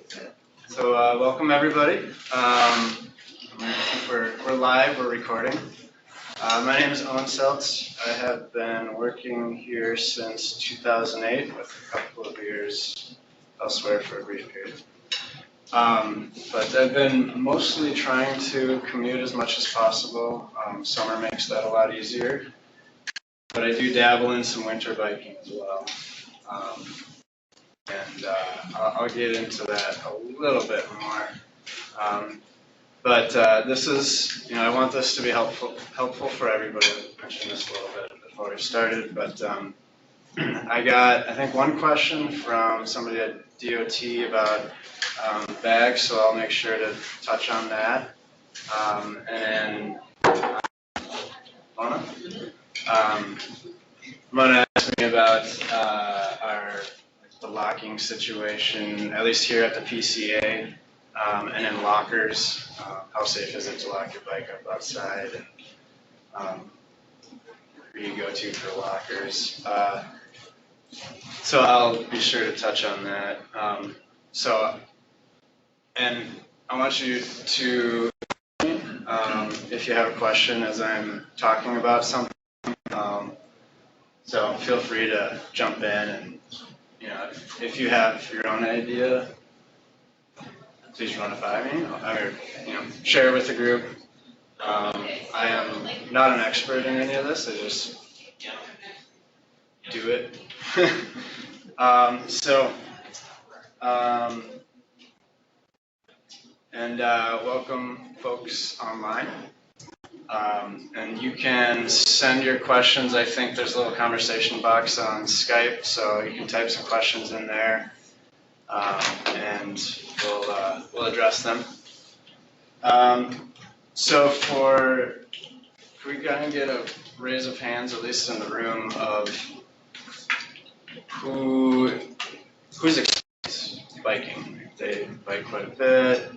So welcome everybody. We're live. We're recording. My name is Owen Seltz. I have been working here since 2008, with a couple of years elsewhere for a brief period. But I've been mostly trying to commute as much as possible. Summer makes that a lot easier. But I do dabble in some winter biking as well. I'll get into that a little bit more. But this is, I want this to be helpful for everybody. I mentioned this a little bit before we started, but I got, I think, one question from somebody at DOT about bags, so I'll make sure to touch on that. And then Mona asked me about the locking situation, at least here at the PCA, and in lockers. How safe is it to lock your bike up outside? And where you go to for lockers. So I'll be sure to touch on that. And I want you to, if you have a question as I'm talking about something, so feel free to jump in and, if you have your own idea, please run it by me, or share it with the group. I am not an expert in any of this. I just do it. Welcome folks online. And you can send your questions. I think there's a little conversation box on Skype, so you can type some questions in there, and we'll address them. So if we can get a raise of hands, at least in the room, of who's experienced biking. They bike quite a bit,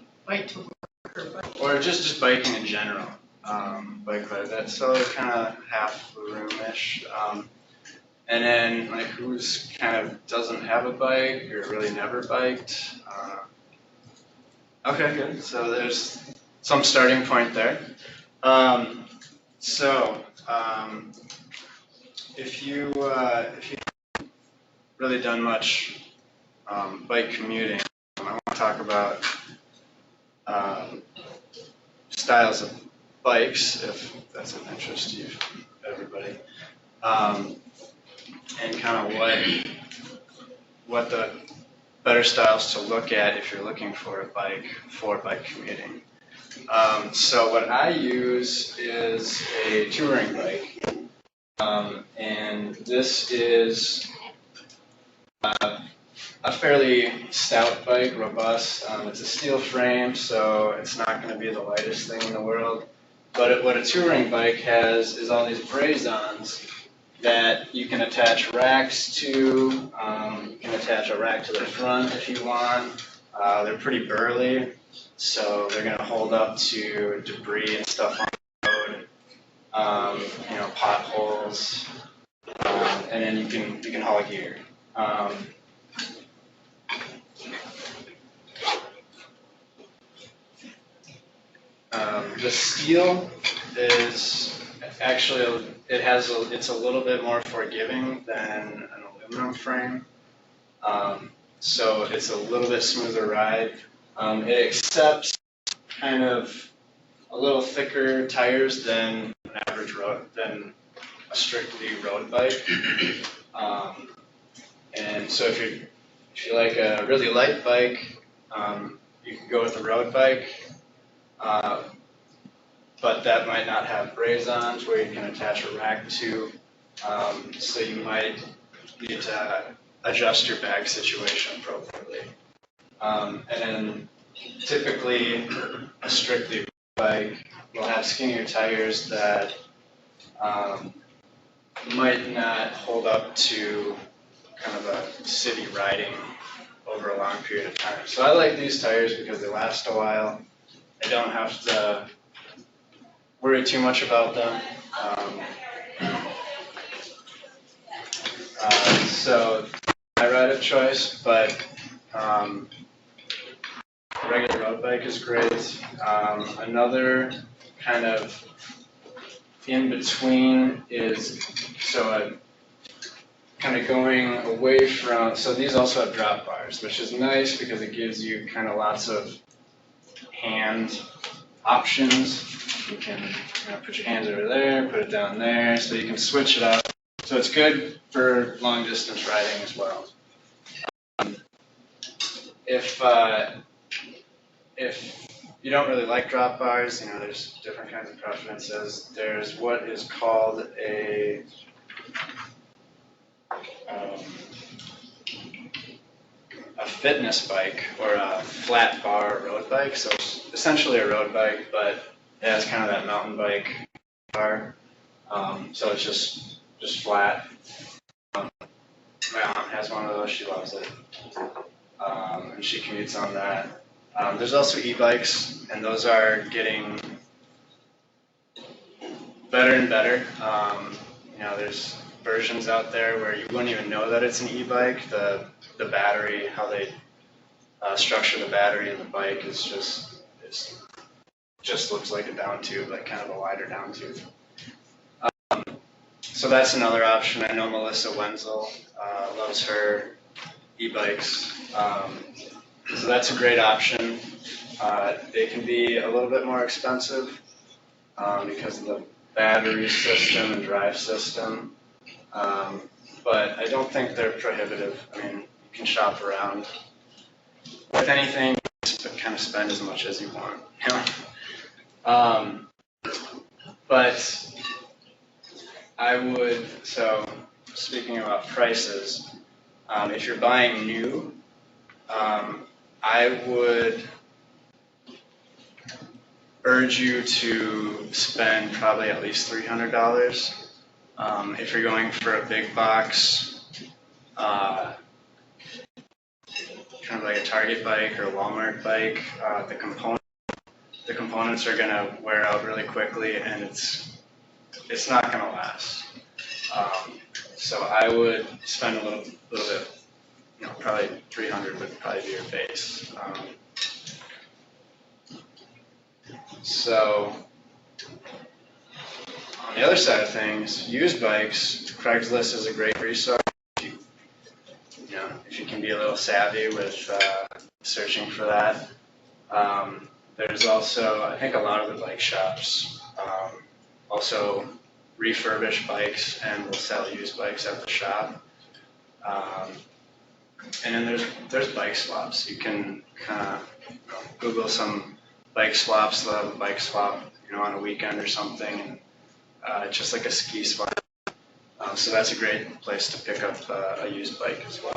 or just biking in general. Bike quite a bit, so kind of half the room-ish. And then who's kind of doesn't have a bike or really never biked. Okay, good. So there's some starting point there. If you haven't really done much bike commuting, I want to talk about styles of bikes, if that's of interest to you, everybody, and kind of what the better styles to look at if you're looking for a bike for bike commuting. So what I use is a touring bike, and this is a fairly stout bike, robust. It's a steel frame, so it's not going to be the lightest thing in the world. But what a touring bike has is all these braze-ons that you can attach racks to. You can attach a rack to the front if you want. They're pretty burly, so they're going to hold up to debris and stuff on the road, potholes, and then you can haul gear. The steel is actually, it's a little bit more forgiving than an aluminum frame. So it's a little bit smoother ride. It accepts kind of a little thicker tires than an average than a strictly road bike. And so if you like a really light bike, you can go with a road bike. But that might not have braze-ons where you can attach a rack to, so you might need to adjust your bag situation appropriately. And then typically a strictly bike will have skinnier tires that might not hold up to kind of a city riding over a long period of time. So I like these tires because they last a while. I don't have to worry too much about them. So my ride of choice, but regular road bike is great. Another kind of in between is, so kind of going away from, so these also have drop bars, which is nice because it gives you kind of lots of hand options. You can put your hands over there, put it down there, so you can switch it up. So it's good for long distance riding as well. If you don't really like drop bars, there's different kinds of preferences. There's what is called a fitness bike, or a flat bar road bike. So it's essentially a road bike, but it has kind of that mountain bike bar. So it's just flat. My aunt has one of those. She loves it, and she commutes on that. There's also e-bikes, and those are getting better and better. There's versions out there where you wouldn't even know that it's an e-bike. The battery, how they structure the battery in the bike is just looks like a down tube, like kind of a wider down tube. So that's another option. I know Melissa Wenzel loves her e-bikes. So that's a great option. They can be a little bit more expensive because of the battery system and drive system. But I don't think they're prohibitive. I mean, you can shop around. With anything, kind of spend as much as you want. But I would, so speaking about prices, if you're buying new, I would urge you to spend probably at least $300. If you're going for a big box, kind of like a Target bike or a Walmart bike, the components are going to wear out really quickly, and it's not going to last. So I would spend a little bit, probably 300 would probably be your base. So on the other side of things, used bikes, Craigslist is a great resource. If you can be a little savvy with searching for that. There's also, I think a lot of the bike shops also refurbish bikes and will sell used bikes at the shop. And then there's bike swaps. You can kind of Google some bike swaps. They'll have a bike swap, on a weekend or something. And just like a ski swap. So that's a great place to pick up a used bike as well.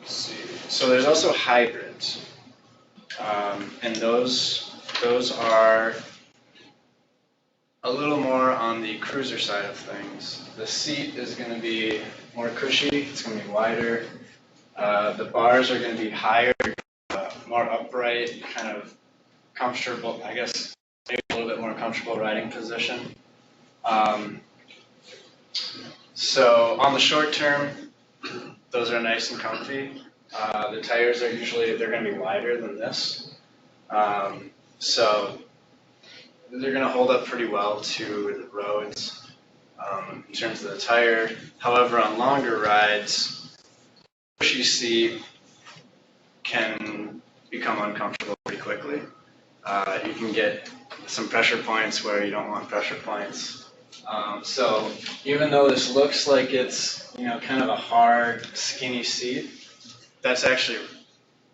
Let's see. So there's also hybrids, and those are a little more on the cruiser side of things. The seat is going to be more cushy. It's going to be wider. The bars are going to be higher, more upright, kind of comfortable. I guess maybe a little bit more comfortable riding position. So on the short term, those are nice and comfy. The tires are they're going to be wider than this. So they're going to hold up pretty well to the roads in terms of the tire. However, on longer rides, the cushy seat can become uncomfortable pretty quickly. You can get some pressure points where you don't want pressure points. So even though this looks like it's kind of a hard, skinny seat, that's actually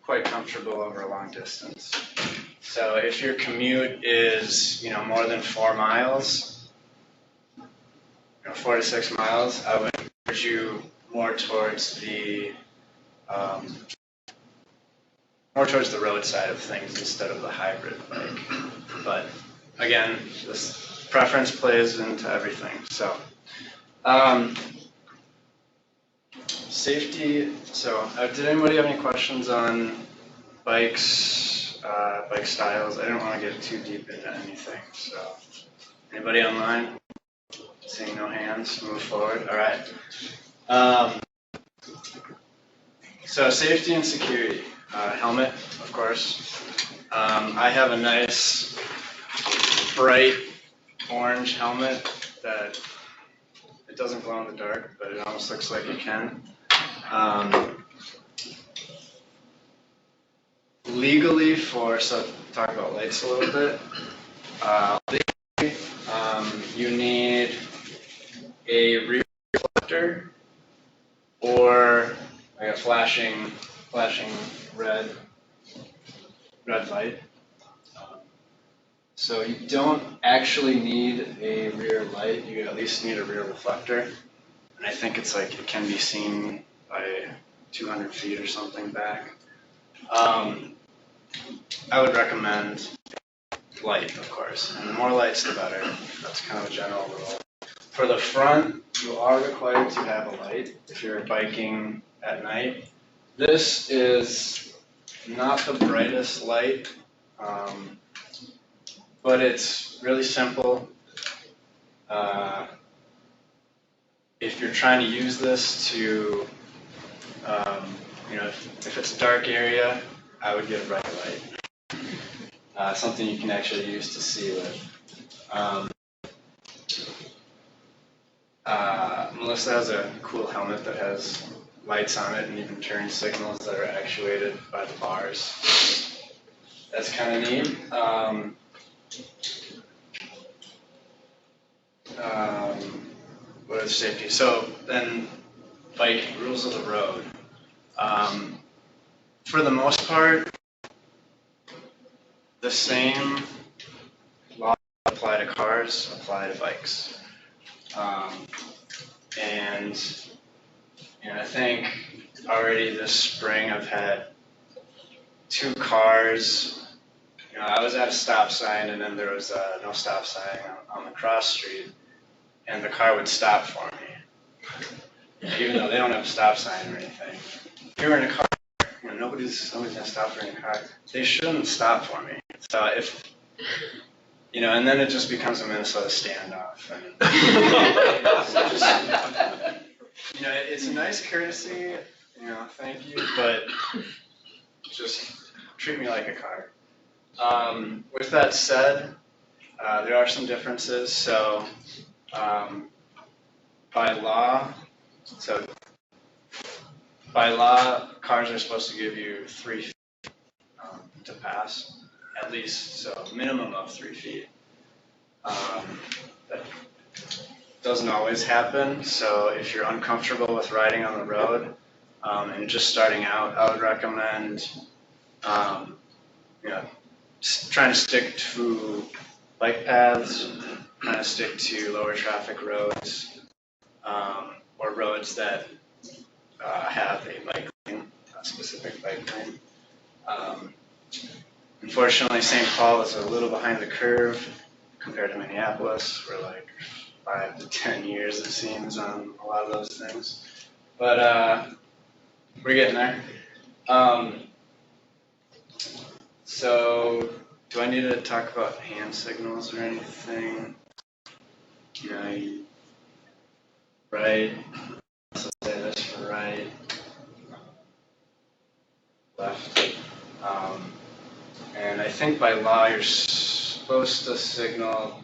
quite comfortable over a long distance. So if your commute is more than 4 miles, 4 to 6 miles, I would urge you more towards the road side of things instead of the hybrid bike. But again, this preference plays into everything. So safety. So did anybody have any questions on bikes, bike styles? I didn't want to get too deep into anything. So anybody online? Seeing no hands, move forward. All right. So safety and security, helmet, of course. I have a nice bright orange helmet that it doesn't glow in the dark, but it almost looks like it can. Legally so talk about lights a little bit. Legally, you need a rear reflector or like a flashing red light. So you don't actually need a rear light. You at least need a rear reflector, and I think it's like it can be seen by 200 feet or something back. I would recommend light, of course, and the more lights the better. That's kind of a general rule. For the front, you are required to have a light if you're biking at night. This is not the brightest light, but it's really simple. If you're trying to use this to, if it's a dark area, I would get a bright light. Something you can actually use to see with. Melissa has a cool helmet that has lights on it and even turn signals that are actuated by the bars. That's kind of neat. What is safety? So then, biking, rules of the road. For the most part, the same laws apply to cars, apply to bikes. And I think already this spring I've had 2 cars. I was at a stop sign and then there was no stop sign on the cross street, and the car would stop for me, even though they don't have a stop sign or anything. If you're in a car, nobody's gonna stop for you in a car. They shouldn't stop for me. So if and then it just becomes a Minnesota standoff. And, it's a nice courtesy, thank you, but just treat me like a car. With that said, there are some differences. So, by law, cars are supposed to give you 3 feet to pass, at least, so minimum of 3 feet. That doesn't always happen, so if you're uncomfortable with riding on the road and just starting out, I would recommend trying to stick to bike paths, trying to stick to lower traffic roads, or roads that have a bike lane, a specific bike lane. Unfortunately, St. Paul is a little behind the curve compared to Minneapolis. We're like 5 to 10 years, it seems, on a lot of those things. But we're getting there. So, do I need to talk about hand signals or anything? Right. So say this for right, left. And I think by law you're supposed to signal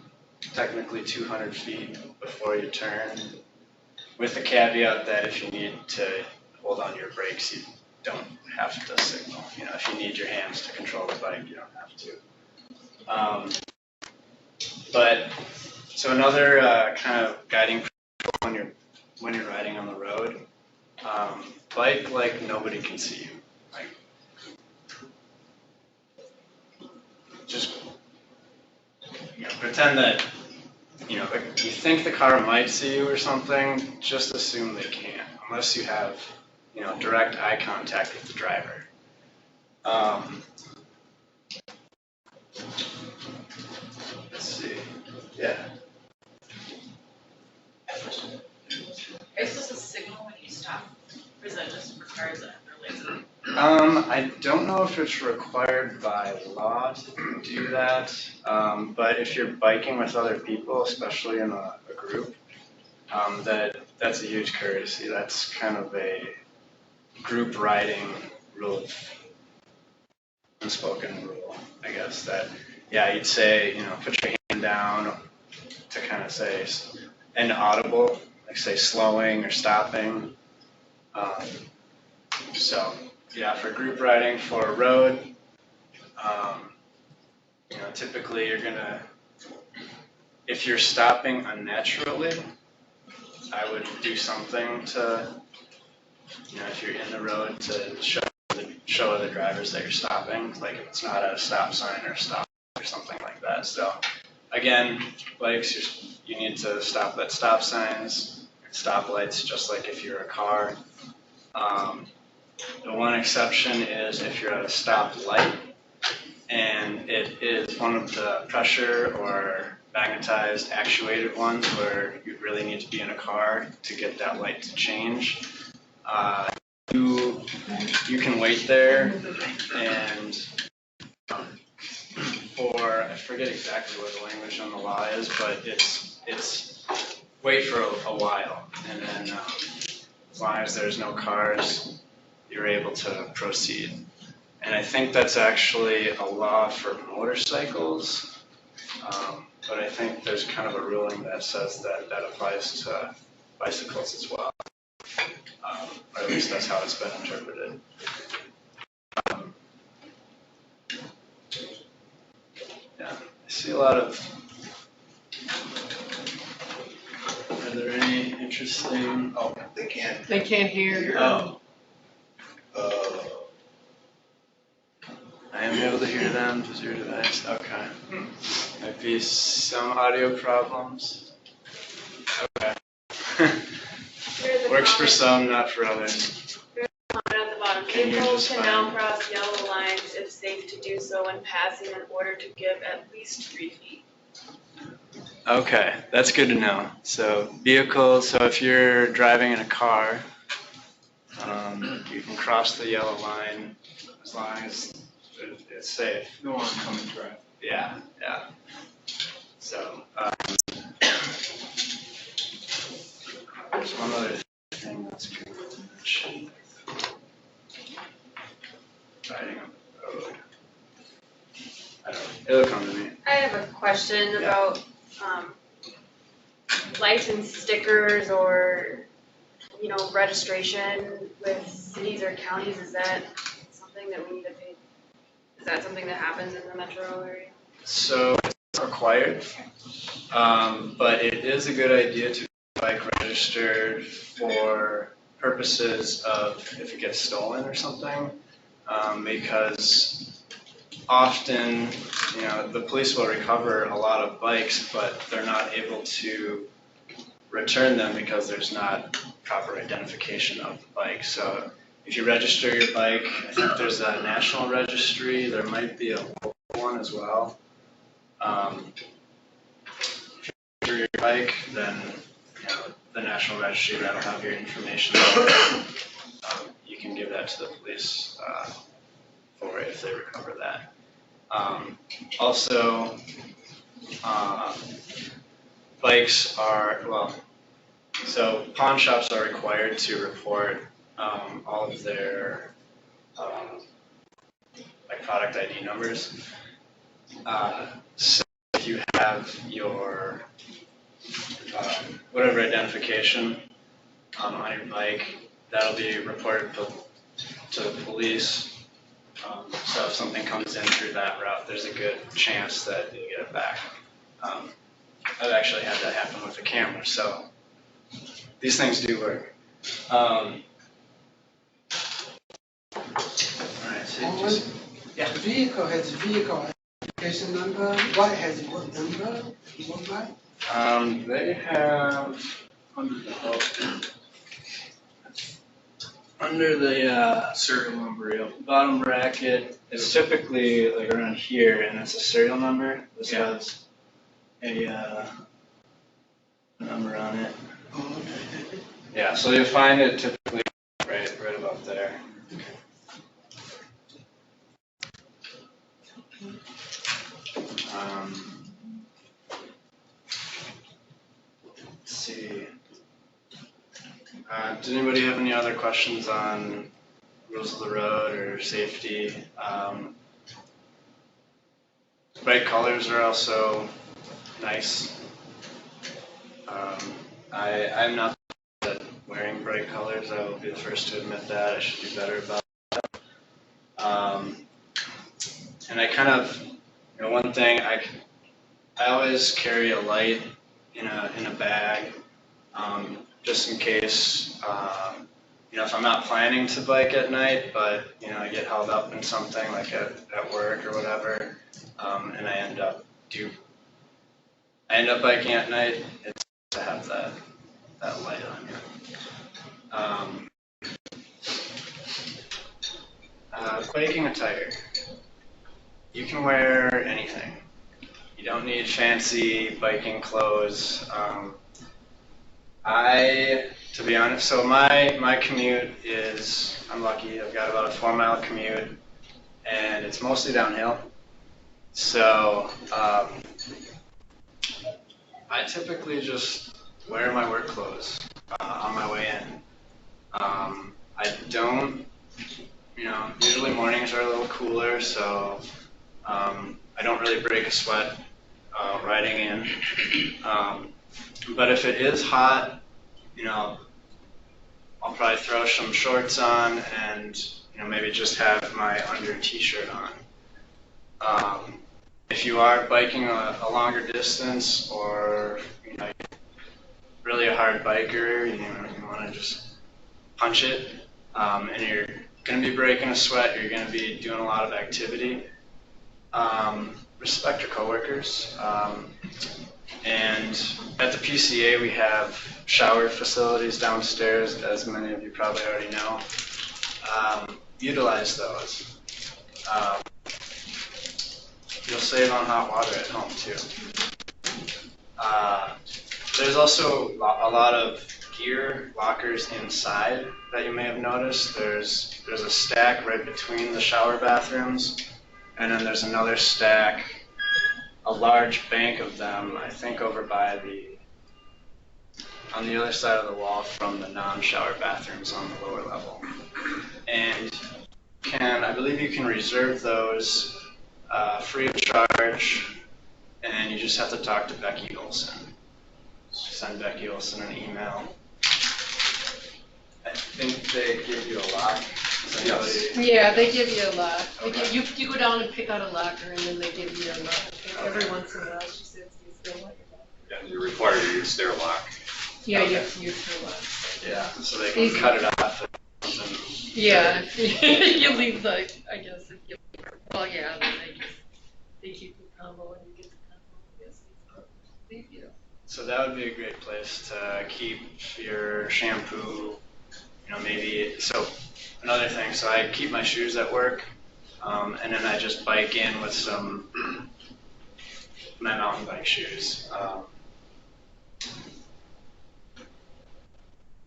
technically 200 feet before you turn, with the caveat that if you need to hold on to your brakes, you don't have to signal. If you need your hands to control the bike, you don't have to. But so another kind of guiding principle when you're riding on the road, bike like nobody can see you. Like, just pretend that like you think the car might see you or something. Just assume they can't, unless you have direct eye contact with the driver. Let's see. Yeah. Are you supposed to signal when you stop? Or is that just for cars that have their lights on? I don't know if it's required by law to do that, but if you're biking with other people, especially in a group, that's a huge courtesy. That's kind of group riding rule, unspoken rule, I guess, that, yeah, you'd say, put your hand down to kind of say inaudible, like say slowing or stopping. So, yeah, for group riding for a road, typically you're gonna, if you're stopping unnaturally, I would do something to, if you're in the road, to show other drivers that you're stopping, like if it's not at a stop sign or stop or something like that. So again, bikes, you need to stop at stop signs, stoplights, just like if you're a car. The one exception is if you're at a stoplight and it is one of the pressure or magnetized actuated ones where you really need to be in a car to get that light to change. You can wait there and I forget exactly what the language on the law is, but it's wait for a while, and then as long as there's no cars, you're able to proceed. And I think that's actually a law for motorcycles, but I think there's kind of a ruling that says that applies to bicycles as well, or at least that's how it's been interpreted. Yeah, I see a lot of. Are there any interesting? Oh, They can't. They can't hear. Oh. I am able to hear them through your device. Okay. Might be some audio problems. Okay. Works for some, not for others. Comment at the bottom. Can you Vehicles just can now find- cross yellow lines if safe to do so when passing in order to give at least 3 feet. Okay, that's good to know. So vehicles, so if you're driving in a car, you can cross the yellow line as long as it's safe. No oncoming traffic. Yeah. So, there's one other thing that's good to mention. Riding on the road. I don't know, it'll come to me. I have a question Yeah. about license stickers or, registration with cities or counties. Is that something that we need to pay? Is that something that happens in the metro area? So it's not required, but it is a good idea to be bike registered for purposes of if it gets stolen or something, because often, the police will recover a lot of bikes, but they're not able to return them because there's not proper identification of the bike. So if you register your bike, I think there's a national registry, there might be a local one as well. If you register your bike, then the national registry, that'll have your information. You can give that to the police for it if they recover that. Also, bikes are, so pawn shops are required to report all of their product ID numbers. So if you have your whatever identification on your bike, that'll be reported to the police. So if something comes in through that route, there's a good chance that you get it back. I've actually had that happen with a camera, so these things do work. All right, so just, yeah. The vehicle has a vehicle identification number. Bike has what number? What bike? They have under the Serial number, yeah. bottom bracket, it's typically like around here, and it's a serial number. This Yeah. has a number on it. Oh, okay. Yeah, so you'll find it typically right about there. Let's see. Did anybody have any other questions on rules of the road or safety. Bright colors are also nice. I'm not good at wearing bright colors. I will be the first to admit that. I should do better about that. And I kind of, one thing I always carry a light in a bag, just in case. If I'm not planning to bike at night, but I get held up in something like at work or whatever, and I end up biking at night. It's to have that light on you. Biking attire. You can wear anything. You don't need fancy biking clothes. To be honest, so my commute is, I'm lucky, I've got about a 4-mile commute, and it's mostly downhill. So I typically just wear my work clothes on my way in. I don't, usually mornings are a little cooler, so I don't really break a sweat riding in. But if it is hot, I'll probably throw some shorts on and maybe just have my under t-shirt on. If you are biking a longer distance, or really a hard biker, you want to just punch it, and you're going to be breaking a sweat, you're going to be doing a lot of activity, respect your coworkers. And at the PCA, we have shower facilities downstairs, as many of you probably already know. Utilize those. You'll save on hot water at home too. There's also a lot of gear lockers inside that you may have noticed. There's a stack right between the shower bathrooms, and then there's another stack, a large bank of them, I think over by on the other side of the wall from the non-shower bathrooms on the lower level. And I believe you can reserve those free of charge, and you just have to talk to Becky Olson. Send Becky Olson an email. I think they give you a lock. Yeah, they give you a lock. Okay. You go down and pick out a locker, and then they give you a lock. Every once in a while, she says, you still want your lock? Yeah, you're required to use their lock. Yeah, Okay. you have to use your lock. Yeah, so they can cut it off. Yeah, you leave I guess, if you, well, yeah, then they keep the combo and you get the combo, I guess. Leave you. So that would be a great place to keep your shampoo, maybe soap. Another thing, so I keep my shoes at work, and then I just bike in with my mountain bike shoes.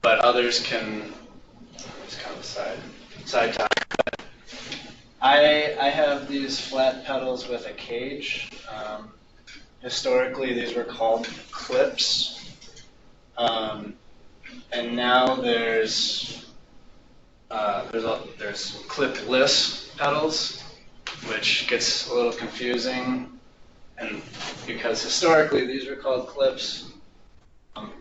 But others can, it's kind of a side topic. But I have these flat pedals with a cage. Historically, these were called clips, and now there's clipless pedals, which gets a little confusing, and because historically these were called clips,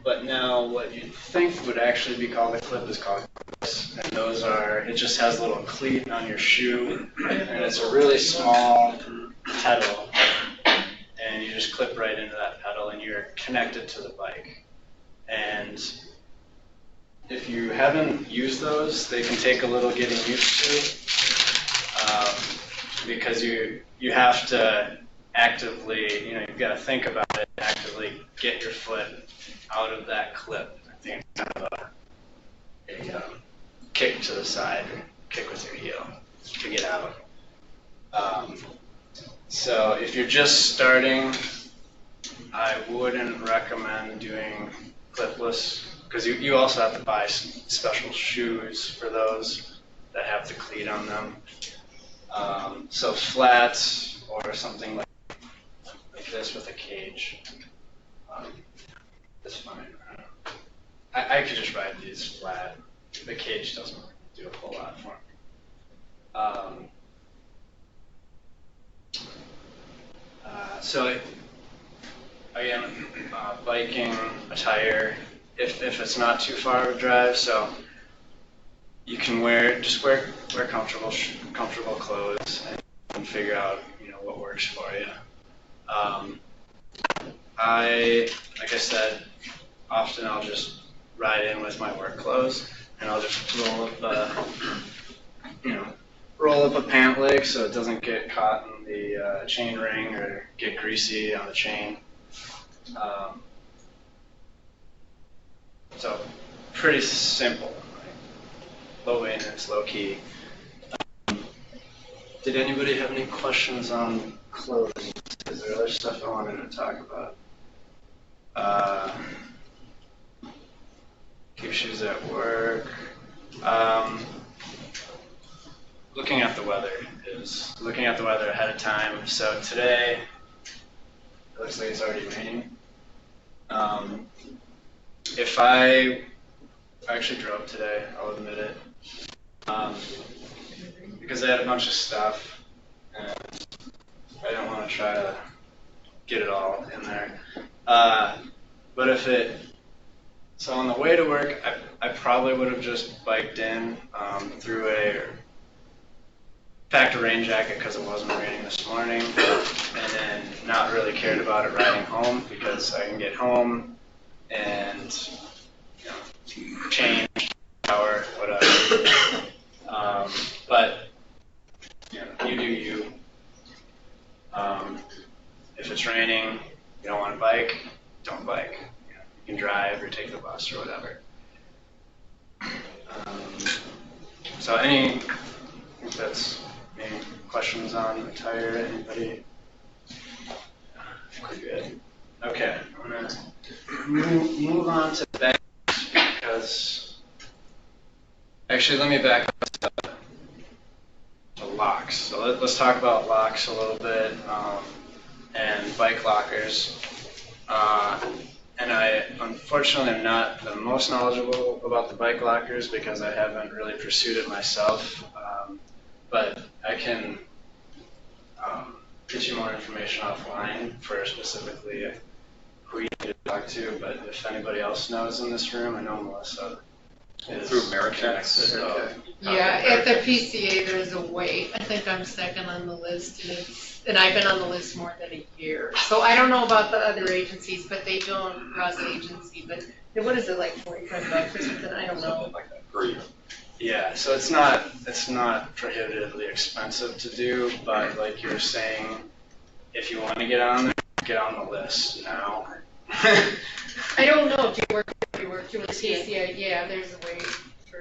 but now what you'd think would actually be called a clip is called clips, and those are, it just has a little cleat on your shoe, and it's a really small pedal, and you just clip right into that pedal, and you're connected to the bike. And if you haven't used those, they can take a little getting used to, because you have to actively, you've got to think about it, actively get your foot out of that clip. I think it's kind of a kick to the side, or kick with your heel to get out. So if you're just starting, I wouldn't recommend doing clipless, because you also have to buy special shoes for those that have the cleat on them. So flats or something like this with a cage is fine. I could just ride these flat. The cage doesn't do a whole lot for me. Um, so again, biking attire, if it's not too far of a drive, so you can wear comfortable clothes and figure out, what works for you. Like I said, often I'll just ride in with my work clothes and I'll just roll up a pant leg so it doesn't get caught in the chain ring or get greasy on the chain. So pretty simple, right? Low maintenance, low key. Did anybody have any questions on clothing? Is there other stuff I wanted to talk about? Keep shoes at work. Looking at the weather ahead of time. So today, it looks like it's already raining. If I actually drove today, I'll admit it, because I had a bunch of stuff and I don't want to try to get it all in there. But so on the way to work, I probably would have just biked in packed a rain jacket because it wasn't raining this morning, and then not really cared about it riding home because I can get home and change, shower, whatever. But you do you. If it's raining, you don't want to bike, don't bike. You can drive or take the bus or whatever. So I think that's any questions on attire? Anybody? We're good. Okay, I'm gonna move on to bags because actually let me back up to locks. So let's talk about locks a little bit and bike lockers. And I unfortunately am not the most knowledgeable about the bike lockers because I haven't really pursued it myself. But I can get you more information offline for specifically who you need to talk to. But if anybody else knows in this room, I know Melissa is Through American. Yeah, at the PCA, there's a wait. I think I'm second on the list, and I've been on the list more than a year. So I don't know about the other agencies, but they don't cross agency. But what is it, like $45 or something? I don't know. Something like that per year. Yeah, so it's not prohibitively expensive to do, but like you were saying, if you want to get on the list now. I don't know if you work with PCA. Yeah, there's a way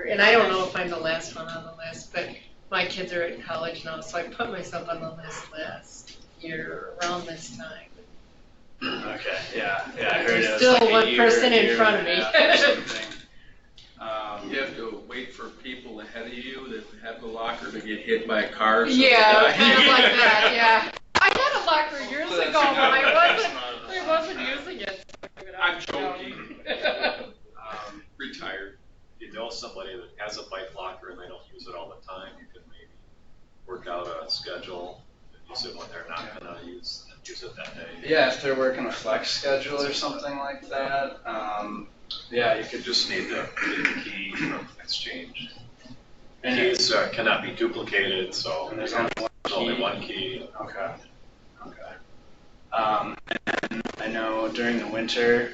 and I don't know if I'm the last one on the list, but my kids are in college now, so I put myself on the list last year around this time. Okay, yeah, I heard There's it was still like a one year, person in year and front a of me. half or something. You have to wait for people ahead of you that have the locker to get hit by a car. So Yeah, kind of like that, yeah. I had a locker years ago, but I wasn't using it. I'm joking. Retired. If you know somebody that has a bike locker and they don't use it all the time, you can maybe work out a schedule and use it when they're not gonna use it that day. Yeah, if they're working a flex schedule or something like that, yeah, you could Just need the key from exchange. And Keys cannot be duplicated, so And there's there's only only one key. Okay. And I know during the winter,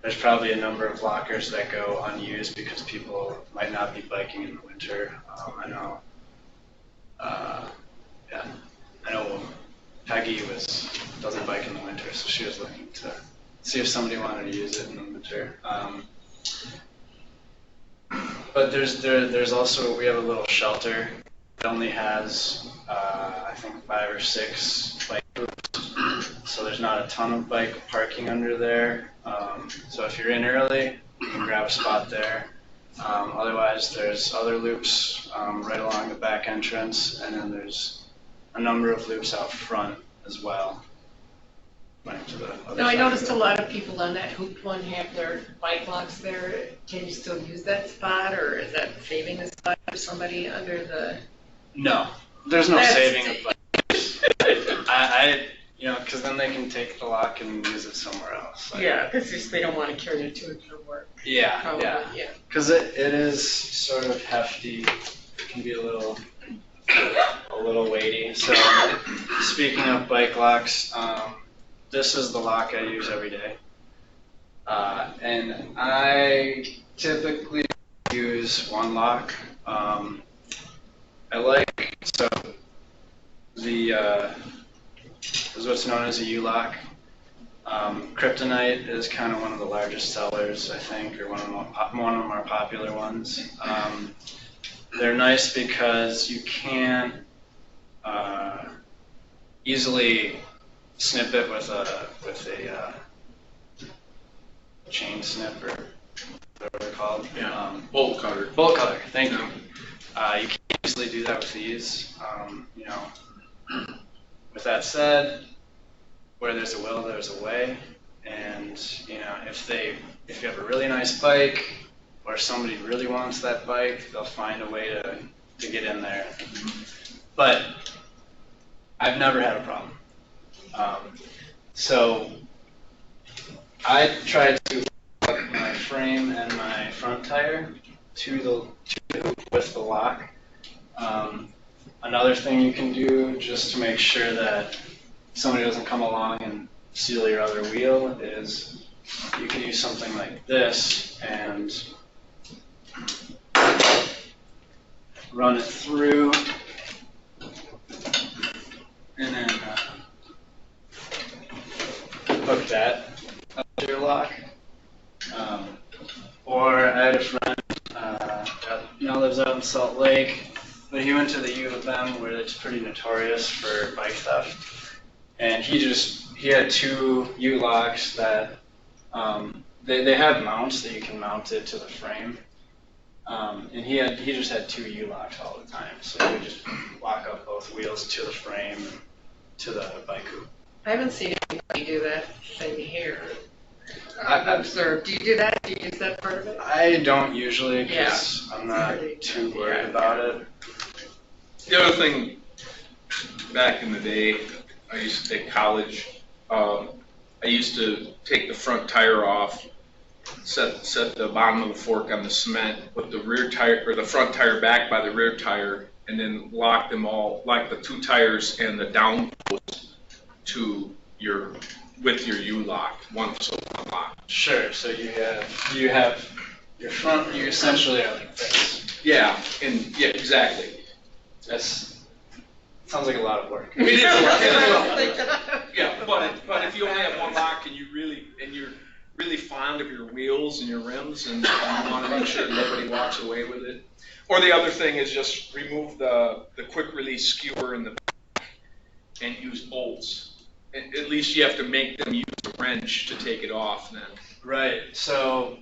there's probably a number of lockers that go unused because people might not be biking in the winter. I know Peggy doesn't bike in the winter, so she was looking to see if somebody wanted to use it in the winter. But there's also, we have a little shelter. It only has, I think 5 or 6 bike loops, so there's not a ton of bike parking under there. So if you're in early, you can grab a spot there. Otherwise, there's other loops right along the back entrance, and then there's a number of loops out front as well. Now, I noticed a lot of people on that hoop one have their bike locks there. Can you still use that spot, or is that saving the spot for somebody under the No, there's no That's- saving of bikes. Because then they can take the lock and use it somewhere else. Yeah, because they don't want to carry it to and from work. Yeah, Probably, yeah. yeah. Because it is sort of hefty. It can be a little weighty. So speaking of bike locks, this is the lock I use every day. And I typically use one lock. Is what's known as a U-lock. Kryptonite is kind of one of the largest sellers, I think, or one of the more popular ones. They're nice because you can easily snip it with a chain snip or whatever they're called. Bolt cutter. Bolt cutter. Thank you. You can easily do that with these. With that said, where there's a will, there's a way. And if you have a really nice bike, or somebody really wants that bike, they'll find a way to get in there. But I've never had a problem. So I tried to plug my frame and my front tire to the hoop with the lock. Another thing you can do just to make sure that somebody doesn't come along and steal your other wheel is you can use something like this and run it through and then hook that up to your lock. Or I had a friend that now lives out in Salt Lake, but he went to the U of M where it's pretty notorious for bike theft. And he had two U-locks that they have mounts that you can mount it to the frame. And he just had two U-locks all the time. So he would just lock up both wheels to the frame and to the bike hoop. I haven't seen anybody do that thing here. I've observed. Do you do that? Do you use that part of it? I don't usually because I'm not too worried about it. The other thing, back in the day, I used to take college. I used to take the front tire off, set the bottom of the fork on the cement, put the rear tire or the front tire back by the rear tire, and then lock them all, like the two tires and the down post with your U-lock, one lock. Sure. So you have your front. You essentially are like this. Yeah, exactly. Sounds like a lot of work. It is a lot. Yeah, but if you only have one lock and you're really fond of your wheels and your rims and you want to make sure nobody walks away with it. Or the other thing is just remove the quick release skewer in the back and use bolts. At least you have to make them use a wrench to take it off then. Right. So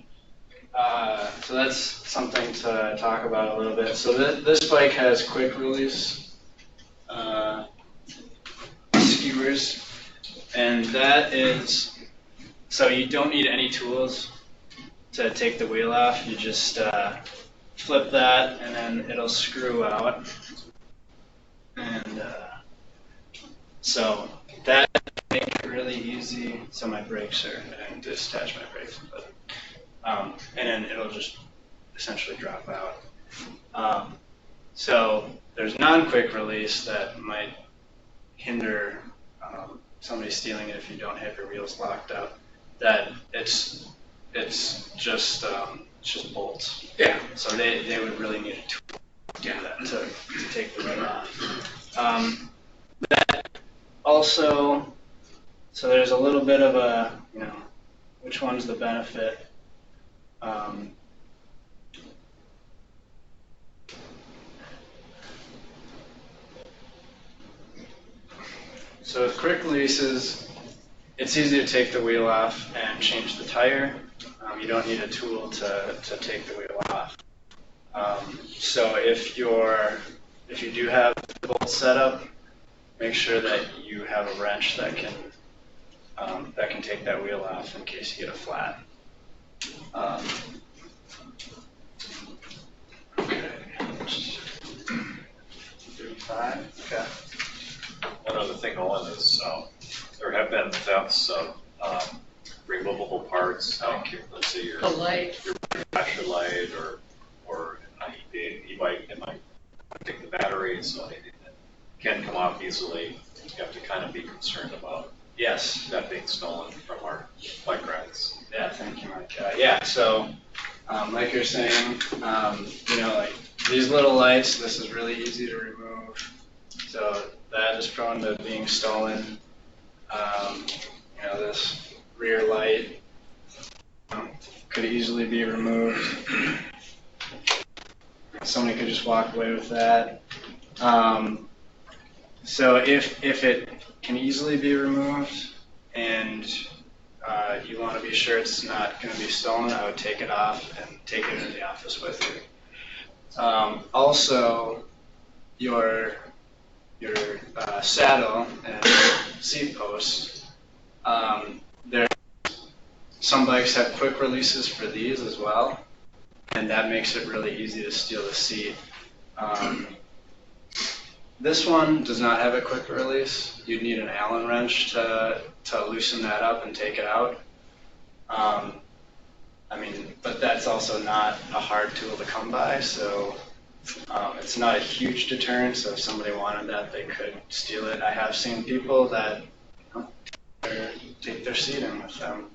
that's something to talk about a little bit. So this bike has quick release skewers, and that is so you don't need any tools to take the wheel off. You just flip that, and then it'll screw out, and so that makes it really easy. So my brakes I didn't disattach my brakes, but and then it'll just essentially drop out. So there's non-quick release that might hinder somebody stealing it if you don't have your wheels locked up. That it's just bolts. Yeah. So they would really need a tool to do that to take the wheel off. That also, so there's a little bit of a which one's the benefit. So with quick releases, it's easy to take the wheel off and change the tire. You don't need a tool to take the wheel off. So if you do have the bolt set up, make sure that you have a wrench that can take that wheel off in case you get a flat. Okay. use of removable parts, like let's say your The light. flasher light or an e-bike, it might take the battery, so anything that can come off easily, you have to kind of be concerned about Yes. that being stolen from our bike rides. Yeah, thank you, Mike. Yeah, so like you're saying, like these little lights, this is really easy to remove. So that is prone to being stolen. This rear light could easily be removed. Somebody could just walk away with that. So if it can easily be removed and you want to be sure it's not going to be stolen, I would take it off and take it into the office with you. Also, your saddle and seat post. Some bikes have quick releases for these as well, and that makes it really easy to steal the seat. This one does not have a quick release. You'd need an Allen wrench to loosen that up and take it out. But that's also not a hard tool to come by, so it's not a huge deterrent. So if somebody wanted that, they could steal it. I have seen people that take their seat in with them.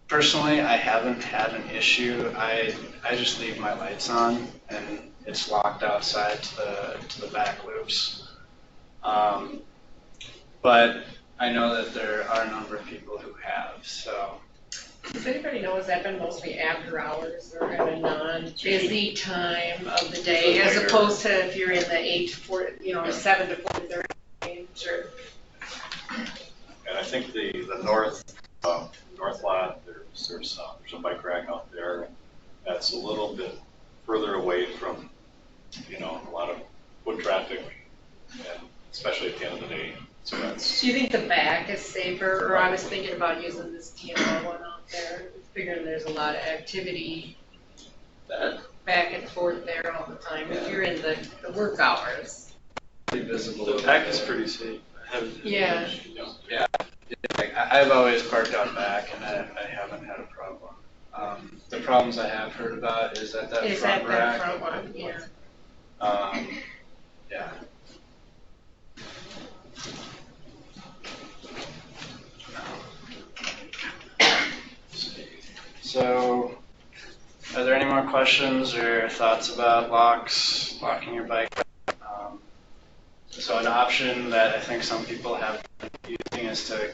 Personally, I haven't had an issue. I just leave my lights on and it's locked outside to the back loops. But I know that there are a number of people who have, so. Does anybody know, has that been mostly after hours or at a non-busy time of the day, as opposed to if you're in the 8 to 4, 7 to 4:30? Sure. And I think the north lot, there's a bike rack out there that's a little bit further away from, a lot of foot traffic, and especially at the end of the day. So that's. Do you think the back is safer? Or I was thinking about using this TMR one out there, figuring there's a lot of activity back and forth there all the time. If you're in the work hours. Pretty visible. The back is pretty safe. Yeah. Yeah. I've always parked out back, and I haven't had a problem. The problems I have heard about is at that front rack. That front one, yeah. Yeah. So, are there any more questions or thoughts about locking your bike? So an option that I think some people have been using is to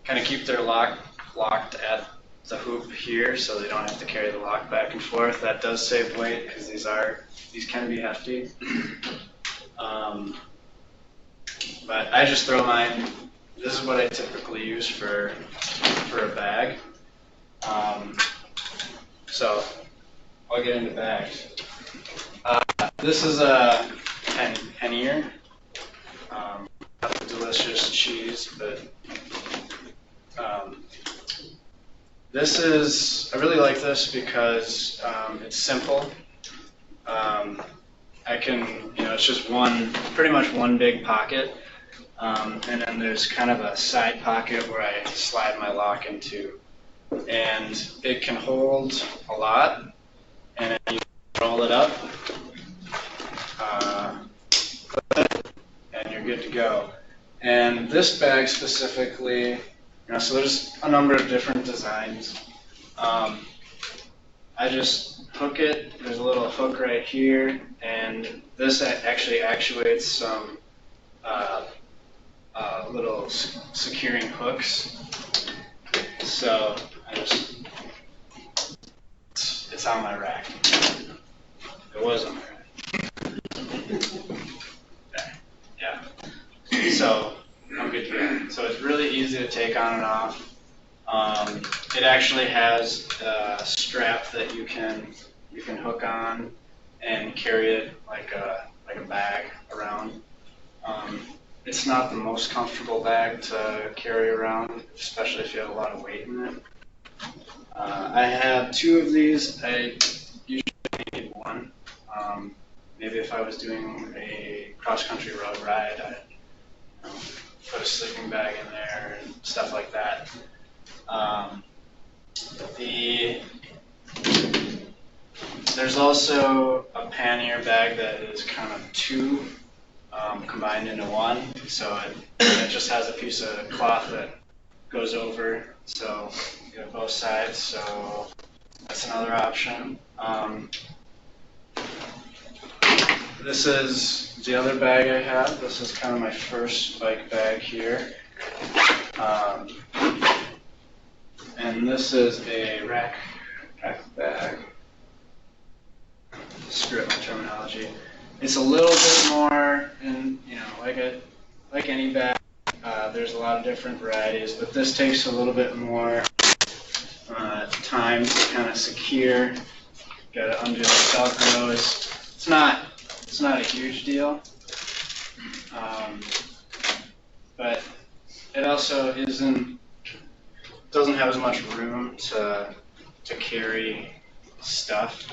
kind of keep their lock locked at the hoop here, so they don't have to carry the lock back and forth. That does save weight because these can be hefty. But I just throw mine. This is what I typically use for a bag. So I'll get into bags. This is a pannier. Delicious cheese, but I really like this because it's simple. It's just pretty much one big pocket, and then there's kind of a side pocket where I slide my lock into, and it can hold a lot, and then you roll it up, and you're good to go. And this bag specifically, so there's a number of different designs. I just hook it, there's a little hook right here, and this actually actuates some little securing hooks. So it's on my rack. It was on my rack. There, yeah. So I'm good to go. So it's really easy to take on and off. It actually has a strap that you can hook on and carry it like a bag around. It's not the most comfortable bag to carry around, especially if you have a lot of weight in it. I have 2 of these. I usually need 1. Maybe if I was doing a cross-country road ride, put a sleeping bag in there and stuff like that. There's also a pannier bag that is kind of two combined into one. So it just has a piece of cloth that goes over, so you get both sides. So that's another option. This is the other bag I have. This is kind of my first bike bag here. And this is a rack bag. Screw up my terminology. It's a little bit more, and like any bag, there's a lot of different varieties, but this takes a little bit more time to kind of secure. Got to undo the Velcros. It's not a huge deal, but it also doesn't have as much room to carry stuff.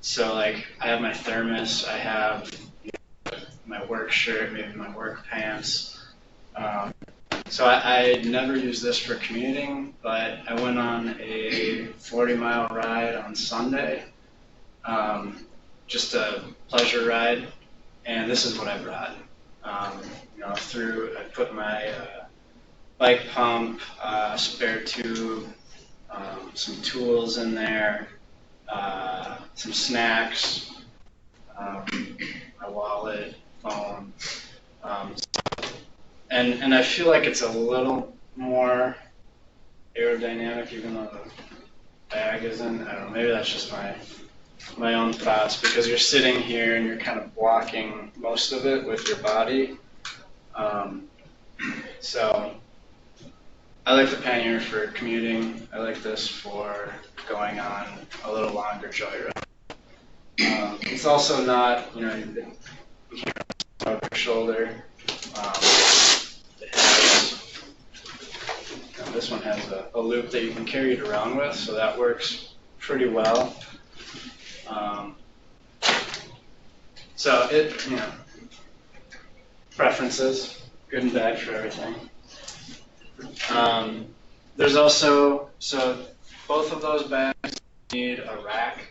So like I have my thermos, I have my work shirt, maybe my work pants. So I never use this for commuting, but I went on a 40-mile ride on Sunday, just a pleasure ride, and this is what I brought. I put my bike pump, spare tube, some tools in there, some snacks, my wallet, phone, and I feel like it's a little more aerodynamic, even though the bag isn't. I don't know. Maybe that's just my own thoughts, because you're sitting here and you're kind of blocking most of it with your body. So I like the pannier for commuting. I like this for going on a little longer joyride. It's also not, you can't over your shoulder. This one has a loop that you can carry it around with, so that works pretty well. So preferences, good and bad for everything. There's also, both of those bags need a rack.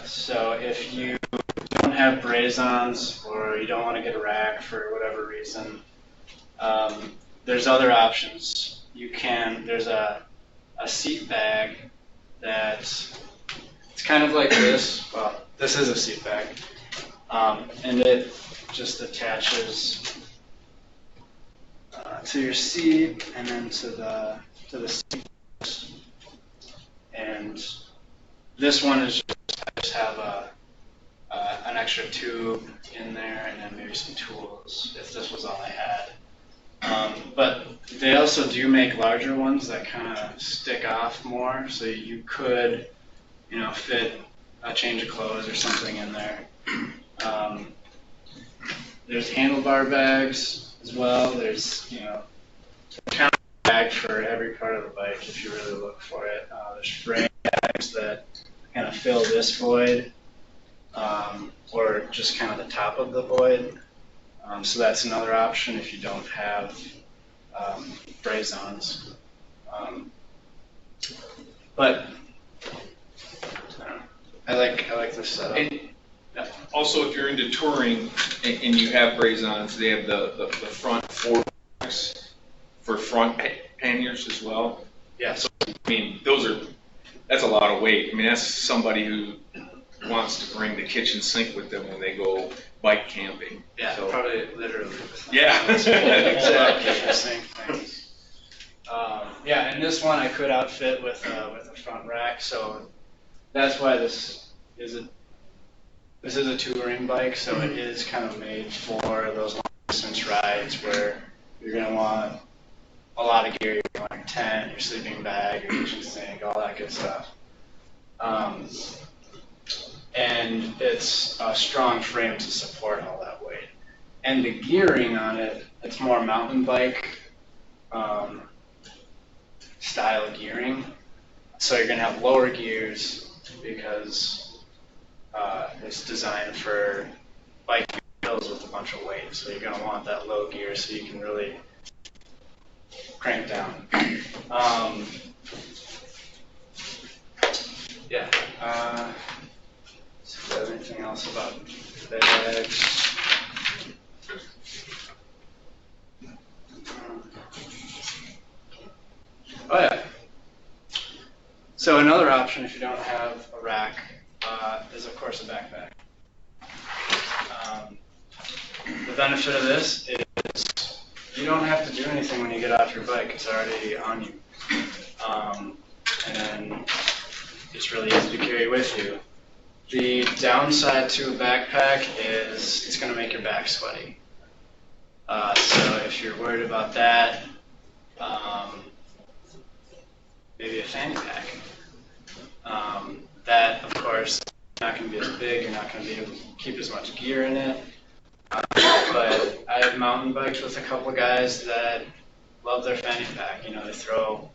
So if you don't have braze-ons or you don't want to get a rack for whatever reason, there's other options. There's a seat bag it's kind of like this. Well, this is a seat bag. And it just attaches to your seat and then to the seat. And this one is I just have an extra tube in there and then maybe some tools if this was all I had. But they also do make larger ones that kind of stick off more, so you could, fit a change of clothes or something in there. There's handlebar bags as well. There's, kind of a bag for every part of the bike if you really look for it. There's frame bags that kind of fill this void, or just kind of the top of the void. So that's another option if you don't have braze-ons. But I like this setup. And also, if you're into touring and you have braze-ons, they have the front forks for front panniers as well. Yeah. So that's a lot of weight. I mean, that's somebody who wants to bring the kitchen sink with them when they go bike camping. Yeah, so, probably literally. Yeah. Exactly. Yeah, and this one I could outfit with a front rack, so that's why this is a touring bike, so it is kind of made for those long distance rides where you're going to want a lot of gear. You want your tent, your sleeping bag, your kitchen sink, all that good stuff. And it's a strong frame to support all that weight. And the gearing on it, it's more mountain bike style gearing. So you're going to have lower gears because it's designed for biking hills with a bunch of weight, so you're gonna want that low gear so you can really crank down. Yeah. So is there anything else about bags? Oh yeah. So another option if you don't have a rack is of course a backpack. The benefit of this is you don't have to do anything when you get off your bike. It's already on you. And it's really easy to carry with you. The downside to a backpack is it's going to make your back sweaty. So if you're worried about that, maybe a fanny pack. That, of course, is not going to be as big. You're not going to be able to keep as much gear in it. But I have mountain biked with a couple guys that love their fanny pack. You know, they throw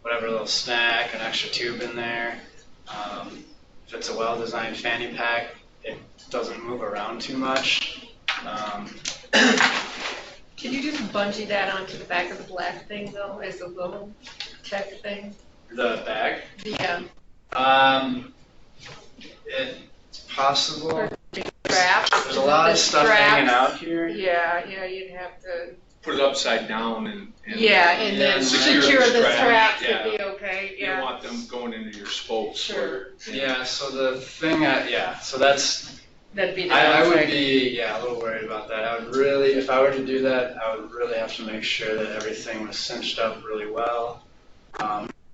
whatever little snack, an extra tube in there. If it's a well-designed fanny pack, it doesn't move around too much. Can you just bungee that onto the back of the black thing though, as a little tech thing? The bag? Yeah. It's possible. Straps. There's a lot of stuff hanging out here. Yeah, you'd have to. Put it upside down and And then secure the straps yeah. would be okay, You don't want them going into your spokes. Sure. Yeah, so the thing, so that's, That'd be the I would downside. be, a little worried about that. I would really, if I were to do that, I would really have to make sure that everything was cinched up really well.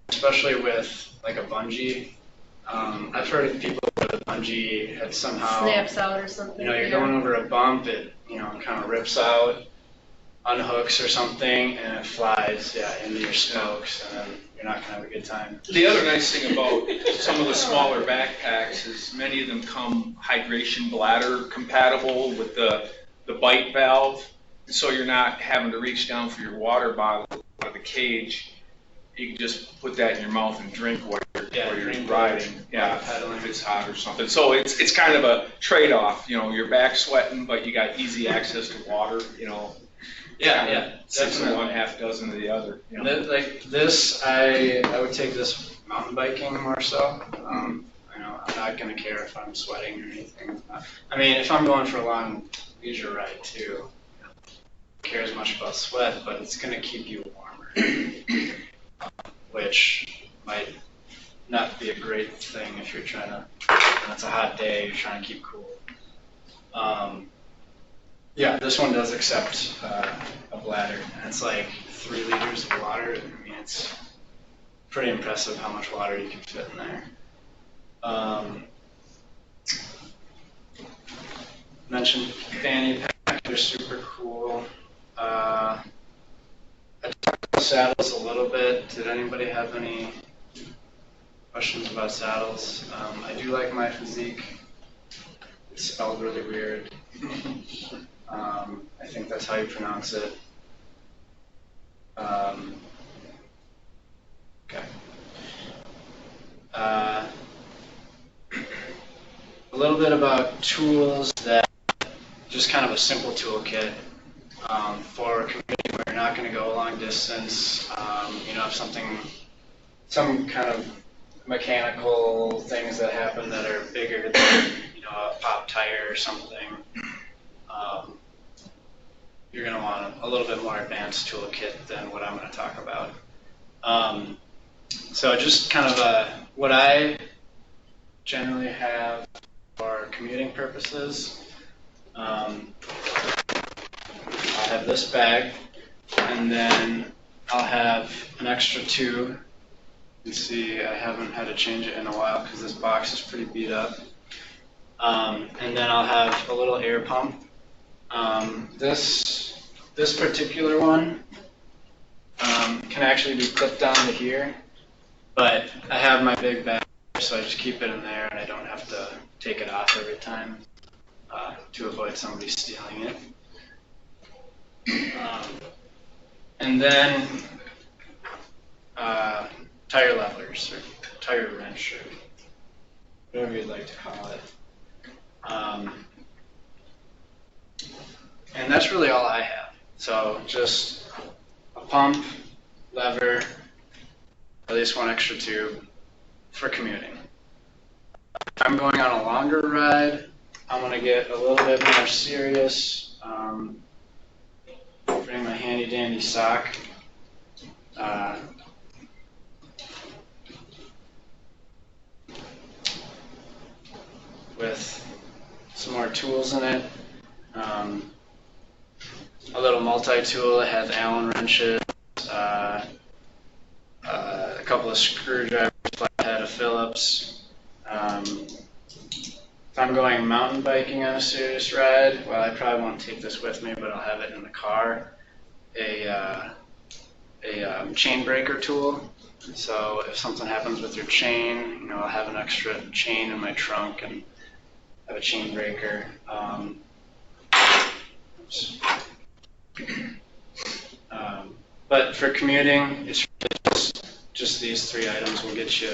Especially with like a bungee. I've heard of people where the bungee had somehow, Snaps out or something. you're going over a bump, it, kind of rips out, unhooks or something, and it flies, into your spokes, and then you're not gonna have a good time. The other nice thing about some of the smaller backpacks is many of them come hydration bladder compatible with the bite valve, so you're not having to reach down for your water bottle out of the cage. You can just put that in your mouth and drink while you're riding. Yeah, pedaling. if it's hot or something. So it's kind of a trade-off. Your back's sweating, but you got easy access to water. Yeah, Six of definitely. one, half dozen of the other. Like this, I would take this mountain biking more so. I'm not gonna care if I'm sweating or anything. I mean, if I'm going for a long leisure ride too, I don't care as much about sweat, but it's gonna keep you warmer, which might not be a great thing if you're trying to. When it's a hot day, you're trying to keep cool. Yeah, this one does accept a bladder, and it's like 3 liters of water. I mean, it's pretty impressive how much water you can fit in there. Mentioned fanny pack, they're super cool. I talked about saddles a little bit. Did anybody have any questions about saddles? I do like my physique. It's spelled really weird. I think that's how you pronounce it. Okay. A little bit about tools that, just kind of a simple toolkit for commuting where you're not going to go a long distance. If some kind of mechanical things that happen that are bigger than, a pop tire or something. You're going to want a little bit more advanced toolkit than what I'm going to talk about. So just kind of what I generally have for commuting purposes. I'll have this bag, and then I'll have an extra tube. You can see I haven't had to change it in a while because this box is pretty beat up. And then I'll have a little air pump. This particular one can actually be clipped down to here, but I have my big bag, so I just keep it in there and I don't have to take it off every time to avoid somebody stealing it. And then tire levelers or tire wrench or whatever you'd like to call it. And that's really all I have. So just a pump, lever, at least one extra tube for commuting. If I'm going on a longer ride, I'm going to get a little bit more serious. Bring my handy dandy sock. With some more tools in it. A little multi-tool that has Allen wrenches, a couple of screwdrivers, flathead of Phillips. If I'm going mountain biking on a serious ride, well, I probably won't take this with me, but I'll have it in the car. A chain breaker tool. So if something happens with your chain, I'll have an extra chain in my trunk and have a chain breaker. But for commuting, it's just these 3 items will get you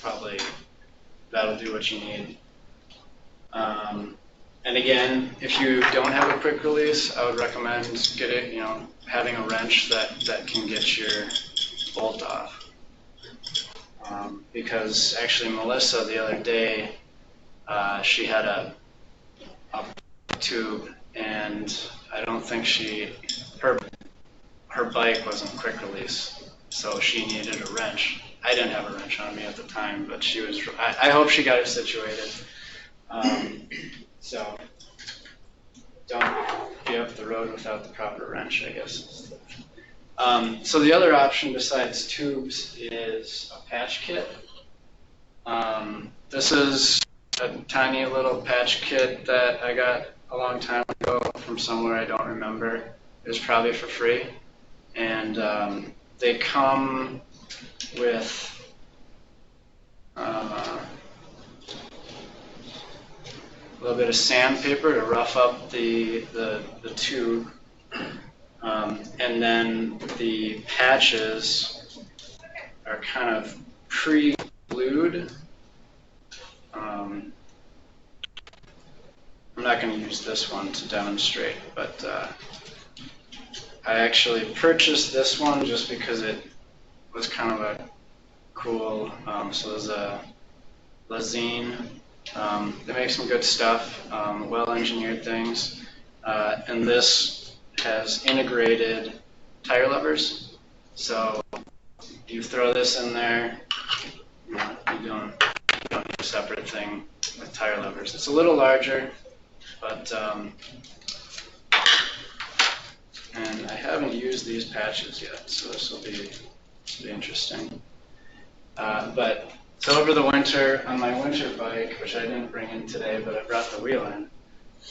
probably, that'll do what you need. And again, if you don't have a quick release, I would recommend having a wrench that can get your bolt off. Because actually Melissa the other day, she had a tube, and I don't think her bike wasn't quick release, so she needed a wrench. I didn't have a wrench on me at the time, but I hope she got it situated. So don't be up the road without the proper wrench, I guess. So the other option besides tubes is a patch kit. This is a tiny little patch kit that I got a long time ago from somewhere I don't remember. It was probably for free. And they come with a little bit of sandpaper to rough up the tube. And then the patches are kind of pre-glued. I'm not going to use this one to demonstrate, but I actually purchased this one just because it was kind of a cool, so there's a Lazine. They make some good stuff, well-engineered things, and this has integrated tire levers. So you throw this in there, you don't need a separate thing with tire levers. It's a little larger, but and I haven't used these patches yet, so this will be interesting. But so over the winter, on my winter bike, which I didn't bring in today, but I brought the wheel in,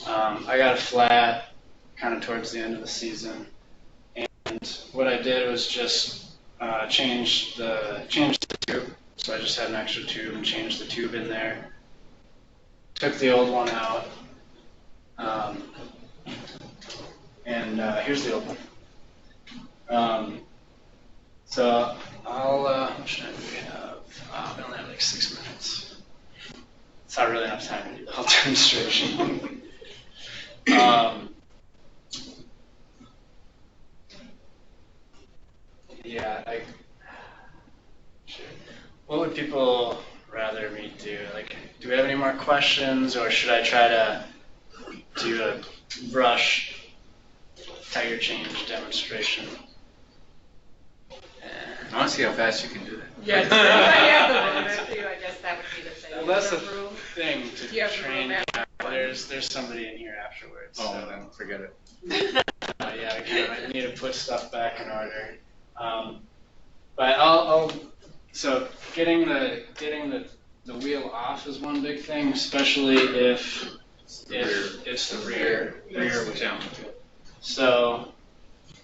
I got a flat kind of towards the end of the season. And what I did was just change the tube. So I just had an extra tube and changed the tube in there. Took the old one out. And here's the old one. So I'll, what should I do? We have, we only have like 6 minutes. It's not really enough time to do the whole demonstration. Yeah, sure. What would people rather me do? Like, do we have any more questions, or should I try to do a brush tire change demonstration? I want to see how fast you can do that. Yes, if I have the room with you, I guess that would be the thing. Well, that's the room. thing Do you to have train. room There's somebody in here afterwards. Oh, so. then forget it. Yeah, I need to put stuff back in order. But I'll so getting the wheel off is one big thing, especially if it's the rear down. So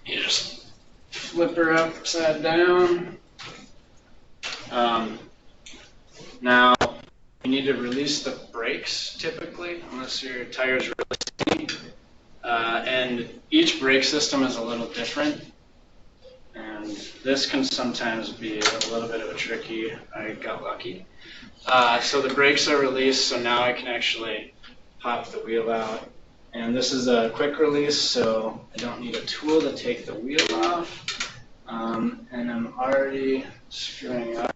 you just flip her upside down. Now you need to release the brakes typically, unless your tire's really skinny. And each brake system is a little different. And this can sometimes be a little bit of a tricky. I got lucky. So the brakes are released, so now I can actually pop the wheel out. And this is a quick release, so I don't need a tool to take the wheel off. And I'm already screwing up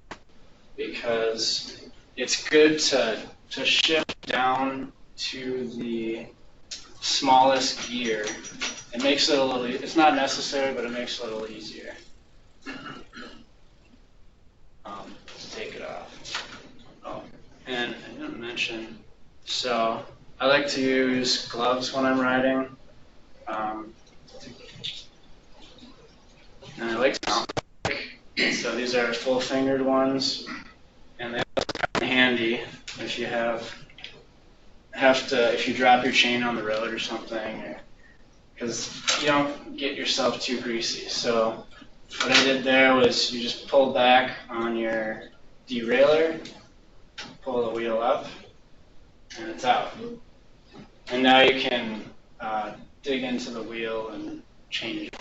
because it's good to shift down to the smallest gear. It makes it a little, it's not necessary, but it makes it a little easier. To take it off. Oh, and I didn't mention, so I like to use gloves when I'm riding. And I like to so these are full-fingered ones, and they're handy if you if you drop your chain on the road or something, because you don't get yourself too greasy. So what I did there was you just pull back on your derailleur, pull the wheel up, and it's out. And now you can dig into the wheel and change it.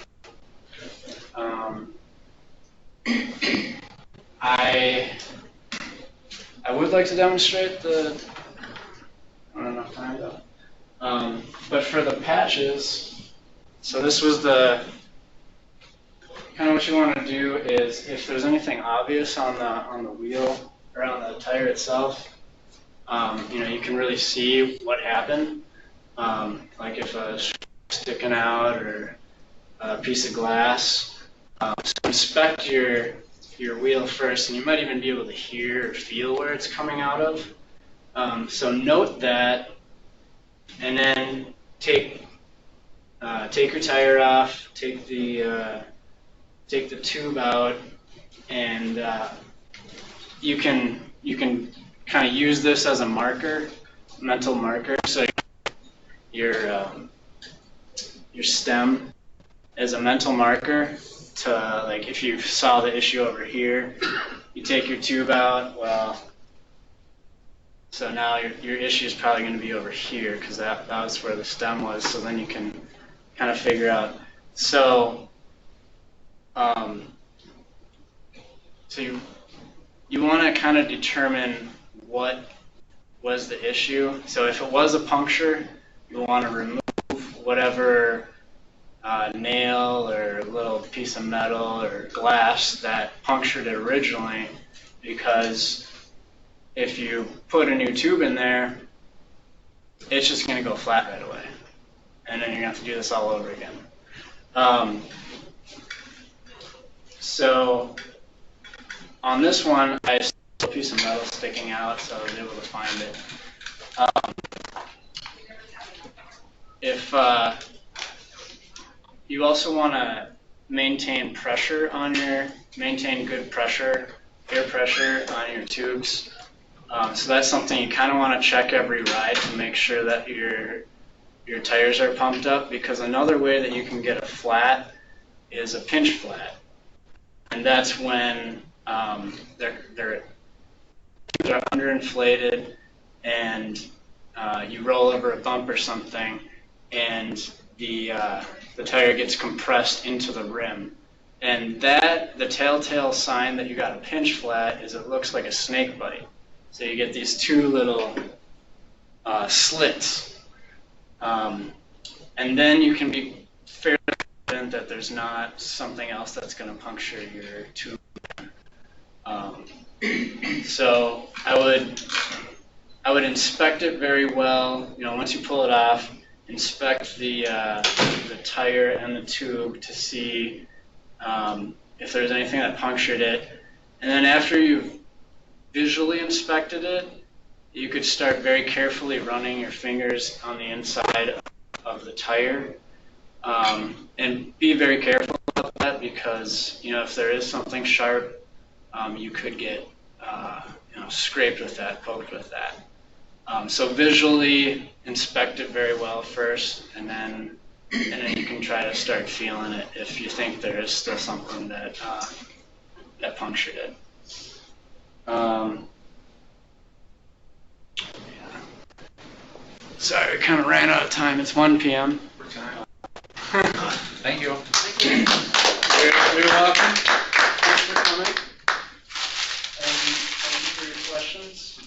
I would like to demonstrate the, I don't have enough time though. But for the patches, so this was the, kind of what you want to do is if there's anything obvious on the wheel or on the tire itself, you can really see what happened. Like if a strap sticking out or a piece of glass. So inspect your wheel first, and you might even be able to hear or feel where it's coming out of. So note that, and then take your tire off, take the tube out, and you can kind of use this as a marker, mental marker. So your stem is a mental marker to, like, if you saw the issue over here, you take your tube out, well, so now your issue is probably going to be over here because that was where the stem was, so then you can kind of figure out. So, so you want to kind of determine what was the issue. So if it was a puncture, you want to remove whatever nail or little piece of metal or glass that punctured it originally, because if you put a new tube in there, it's just going to go flat right away, and then you're going to have to do this all over again. So on this one, I saw a piece of metal sticking out, so I was able to find it. If you also want to maintain good pressure, air pressure on your tubes. So that's something you kind of want to check every ride to make sure that your tires are pumped up, because another way that you can get a flat is a pinch flat. And that's when they're underinflated and you roll over a bump or something, and the tire gets compressed into the rim. And the telltale sign that you got a pinch flat is it looks like a snake bite. So you get these two little slits. And then you can be fairly confident that there's not something else that's going to puncture your tube. So I would inspect it very well. Once you pull it off, inspect the tire and the tube to see if there's anything that punctured it. And then after you've visually inspected it, you could start very carefully running your fingers on the inside of the tire. And be very careful about that, because if there is something sharp, you could get scraped with that, poked with that. So visually inspect it very well first, and then you can try to start feeling it if you think there is still something that punctured it. Yeah. Sorry, we kind of ran out of time. It's 1 p.m. Thank you. You're welcome. Thanks for coming. And thank you for your questions.